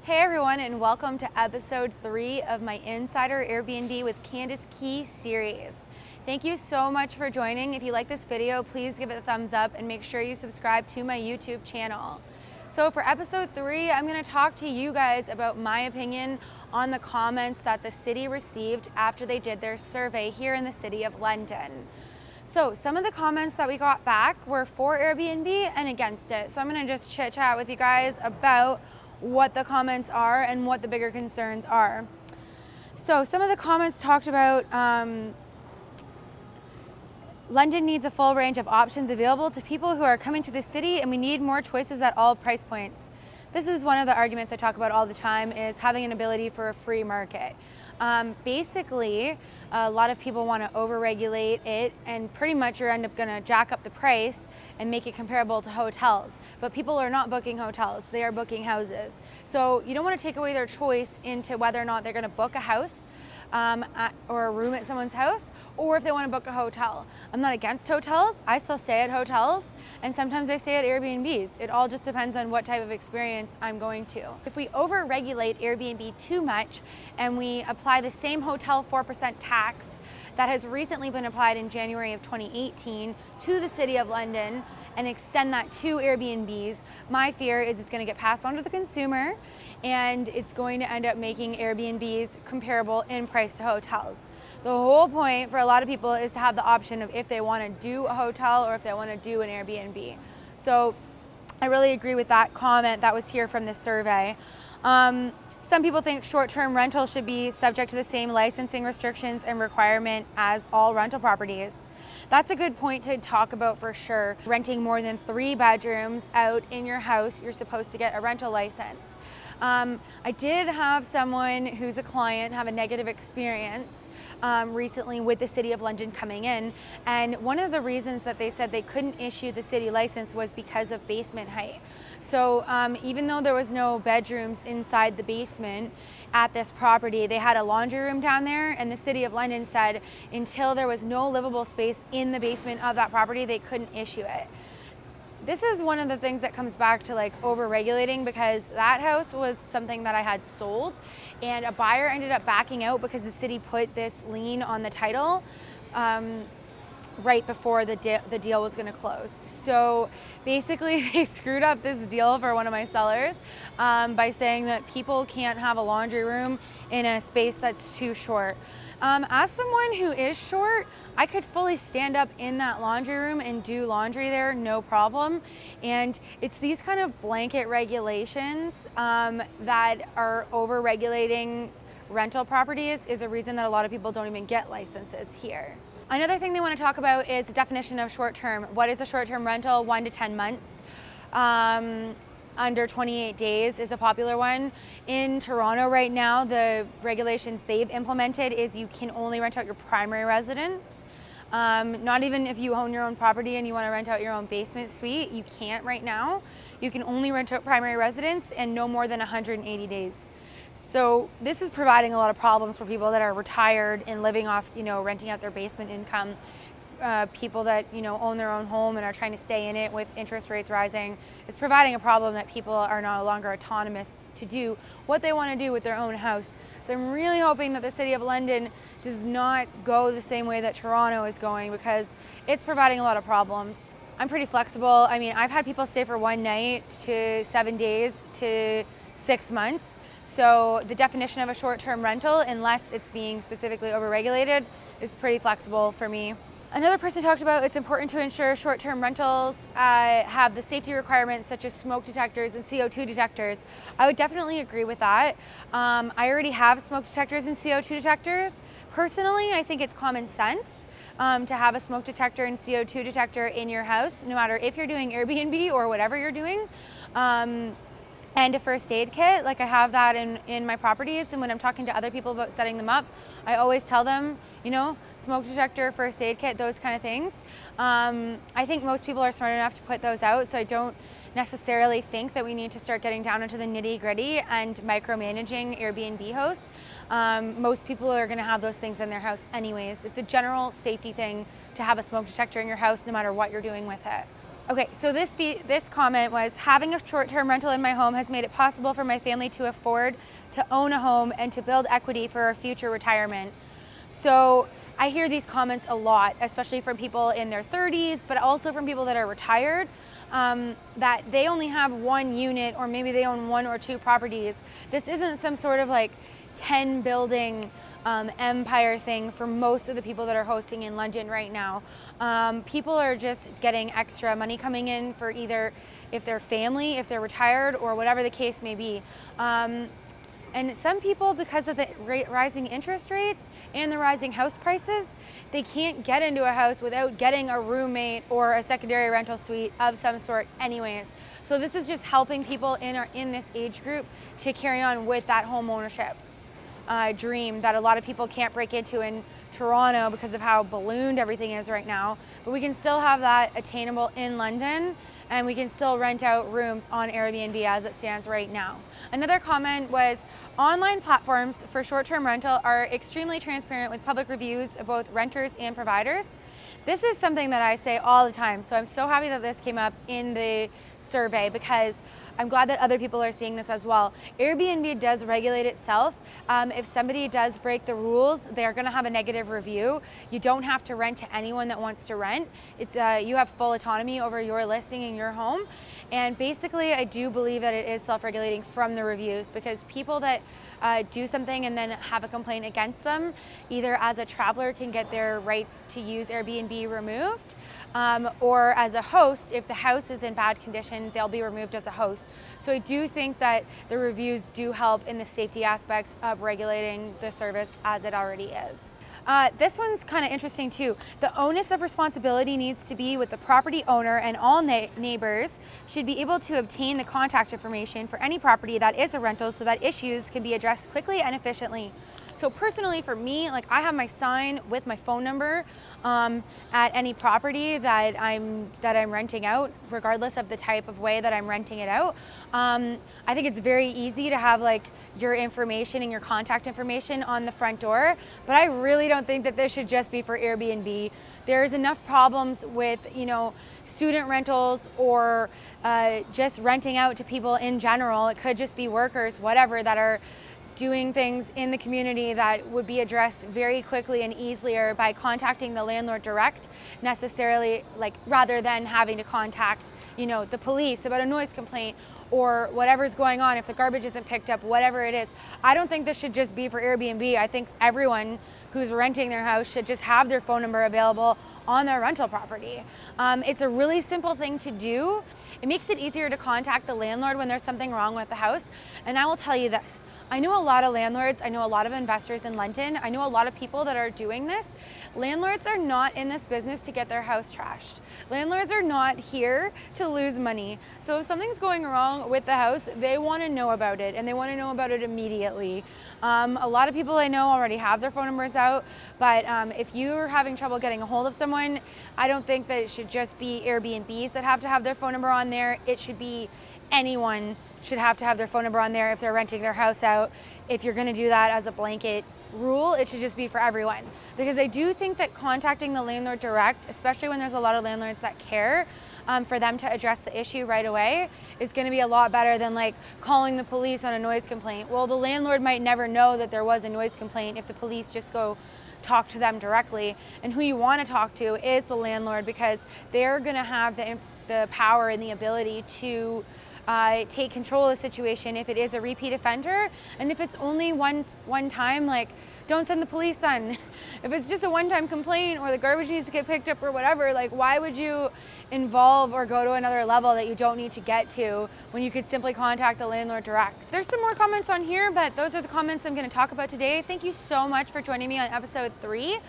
Hey everyone, and welcome to episode 3 of my Insider Airbnb with Candace Key series. Thank you so much for joining. If you like this video, please give it a thumbs up and make sure you subscribe to my YouTube channel. So for episode 3, I'm going to talk to you guys about my opinion on the comments that the city received after they did their survey here in the city of London. So some of the comments that we got back were for Airbnb and against it. So I'm going to just chit chat with you guys about what the comments are and what the bigger concerns are. So some of the comments talked about London needs a full range of options available to people who are coming to the city, and we need more choices at all price points. This is one of the arguments I talk about all the time, is having an ability for a free market. Basically, a lot of people want to overregulate it, and pretty much you're end up going to jack up the price and make it comparable to hotels. But people are not booking hotels, they are booking houses. So you don't want to take away their choice into whether or not they're going to book a house or a room at someone's house, or if they want to book a hotel. I'm not against hotels. I still stay at hotels, and sometimes I stay at Airbnbs. It all just depends on what type of experience I'm going to. If we over-regulate Airbnb too much and we apply the same hotel 4% tax that has recently been applied in January of 2018 to the City of London and extend that to Airbnbs, my fear is it's going to get passed on to the consumer, and it's going to end up making Airbnbs comparable in price to hotels. The whole point for a lot of people is to have the option of if they want to do a hotel or if they want to do an Airbnb. So I really agree with that comment that was here from this survey. Some people think short-term rental should be subject to the same licensing restrictions and requirement as all rental properties. That's a good point to talk about for sure. Renting more than 3 bedrooms out in your house, you're supposed to get a rental license. I did have someone who's a client have a negative experience recently with the City of London coming in, and one of the reasons that they said they couldn't issue the city license was because of basement height. So even though there was no bedrooms inside the basement at this property, they had a laundry room down there, and the City of London said until there was no livable space in the basement of that property, they couldn't issue it. This is one of the things that comes back to like over-regulating, because that house was something that I had sold, and a buyer ended up backing out because the city put this lien on the title right before the deal was going to close. So basically they screwed up this deal for one of my sellers by saying that people can't have a laundry room in a space that's too short. As someone who is short, I could fully stand up in that laundry room and do laundry there, no problem. And it's these kind of blanket regulations that are over-regulating rental properties is a reason that a lot of people don't even get licenses here. Another thing they want to talk about is the definition of short-term. What is a short-term rental? 1 to 10 months. Under 28 days is a popular one. In Toronto right now, the regulations they've implemented is you can only rent out your primary residence. Not even if you own your own property and you want to rent out your own basement suite, you can't right now. You can only rent out primary residence and no more than 180 days. So this is providing a lot of problems for people that are retired and living off, renting out their basement income. People that own their own home and are trying to stay in it with interest rates rising. Is providing a problem that people are no longer autonomous to do what they want to do with their own house. So I'm really hoping that the City of London does not go the same way that Toronto is going, because it's providing a lot of problems. I'm pretty flexible. I mean, I've had people stay for 1 night to 7 days to 6 months. So the definition of a short-term rental, unless it's being specifically over-regulated, is pretty flexible for me. Another person talked about it's important to ensure short-term rentals have the safety requirements such as smoke detectors and CO2 detectors. I would definitely agree with that. I already have smoke detectors and CO2 detectors. Personally, I think it's common sense to have a smoke detector and CO2 detector in your house, no matter if you're doing Airbnb or whatever you're doing. And a first aid kit, like I have that in my properties, and when I'm talking to other people about setting them up, I always tell them, smoke detector, first aid kit, those kind of things. I think most people are smart enough to put those out, so I don't necessarily think that we need to start getting down into the nitty-gritty and micromanaging Airbnb hosts. Most people are going to have those things in their house anyways. It's a general safety thing to have a smoke detector in your house no matter what you're doing with it. Okay, so this comment was, having a short-term rental in my home has made it possible for my family to afford to own a home and to build equity for our future retirement. So I hear these comments a lot, especially from people in their 30s, but also from people that are retired, that they only have one unit, or maybe they own 1 or 2 properties. This isn't some sort of like 10 building empire thing for most of the people that are hosting in London right now. People are just getting extra money coming in for either if they're family, if they're retired, or whatever the case may be. And some people, because of the rising interest rates and the rising house prices, they can't get into a house without getting a roommate or a secondary rental suite of some sort anyways. So this is just helping people in this age group to carry on with that home ownership dream that a lot of people can't break into in Toronto because of how ballooned everything is right now. But we can still have that attainable in London, and we can still rent out rooms on Airbnb as it stands right now. Another comment was, online platforms for short-term rental are extremely transparent with public reviews of both renters and providers. This is something that I say all the time, so I'm so happy that this came up in the survey, because I'm glad that other people are seeing this as well. Airbnb does regulate itself. If somebody does break the rules, they're gonna have a negative review. You don't have to rent to anyone that wants to rent. It's you have full autonomy over your listing in your home. And basically, I do believe that it is self-regulating from the reviews, because people that do something and then have a complaint against them, either as a traveler can get their rights to use Airbnb removed, or as a host, if the house is in bad condition, they'll be removed as a host. So I do think that the reviews do help in the safety aspects of regulating the service as it already is. This one's kind of interesting too. The onus of responsibility needs to be with the property owner, and all neighbors should be able to obtain the contact information for any property that is a rental so that issues can be addressed quickly and efficiently. So personally for me, like, I have my sign with my phone number at any property that I'm renting out, regardless of the type of way that I'm renting it out. I think it's very easy to have like your information and your contact information on the front door, but I really don't think that this should just be for Airbnb. There's enough problems with, student rentals or just renting out to people in general. It could just be workers, whatever, that are doing things in the community that would be addressed very quickly and easier by contacting the landlord direct, necessarily, like, rather than having to contact, the police about a noise complaint or whatever's going on, if the garbage isn't picked up, whatever it is. I don't think this should just be for Airbnb. I think everyone who's renting their house should just have their phone number available on their rental property. It's a really simple thing to do. It makes it easier to contact the landlord when there's something wrong with the house. And I will tell you this, I know a lot of landlords, I know a lot of investors in London, I know a lot of people that are doing this. Landlords are not in this business to get their house trashed. Landlords are not here to lose money. So if something's going wrong with the house, they want to know about it, and they want to know about it immediately. A lot of people I know already have their phone numbers out, but if you're having trouble getting a hold of someone, I don't think that it should just be Airbnbs that have to have their phone number on there. It should be anyone should have to have their phone number on there if they're renting their house out. If you're going to do that as a blanket rule, it should just be for everyone. Because I do think that contacting the landlord direct, especially when there's a lot of landlords that care, for them to address the issue right away, is going to be a lot better than like calling the police on a noise complaint. Well, the landlord might never know that there was a noise complaint if the police just go talk to them directly. And who you want to talk to is the landlord, because they're going to have the power and the ability to take control of the situation if it is a repeat offender. And if it's only one time, like, don't send the police then. If it's just a one-time complaint, or the garbage needs to get picked up or whatever, like, why would you involve or go to another level that you don't need to get to when you could simply contact the landlord direct? There's some more comments on here, but those are the comments I'm going to talk about today. Thank you so much for joining me on episode 3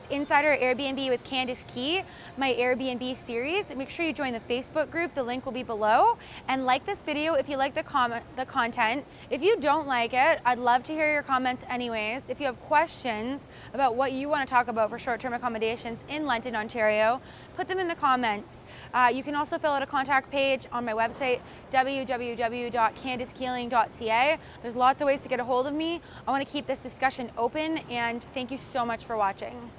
Insider Airbnb with Candice Key, my Airbnb series. Make sure you join the Facebook group. The link will be below. And like this video if you like the content. If you don't like it, I'd love to hear your comments anyways. If you have questions about what you want to talk about for short-term accommodations in London, Ontario, put them in the comments. You can also fill out a contact page on my website, www.candicekeeling.ca. There's lots of ways to get a hold of me. I want to keep this discussion open, and thank you so much for watching.